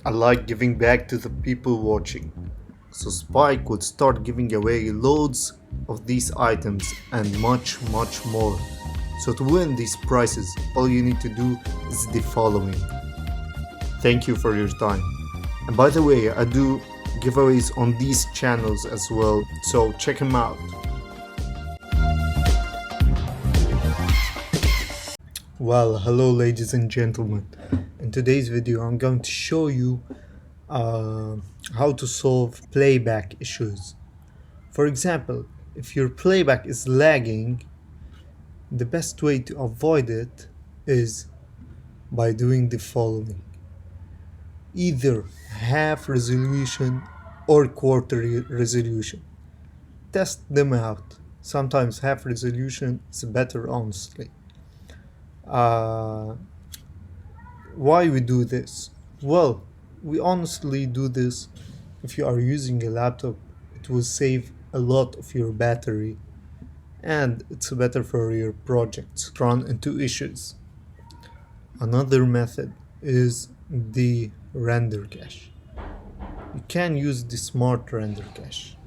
I like giving back to the people watching. So Spike would start giving away loads of these items and much more. So to win these prizes, all you need to do is the following. Thank you for your time. And by the way, I do giveaways on these channels as well, so check them out. Well, hello ladies and gentlemen. In today's video I'm going to show you how to solve playback issues. For example, if your playback is lagging, the best way to avoid it is by doing the following. Either half resolution or quarter resolution. Test them out. Sometimes half resolution is better, honestly. Why we do this? Well, we honestly do this. If you are using a laptop, it will save a lot of your battery, and it's better for your projects to run into issues. Another method is the render cache. You can use the smart render cache.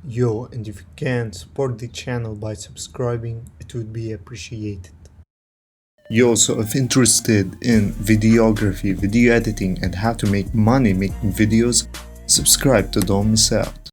And if you can support the channel by subscribing, it would be appreciated. So if interested in videography, video editing, and how to make money making videos, subscribe to don't miss out.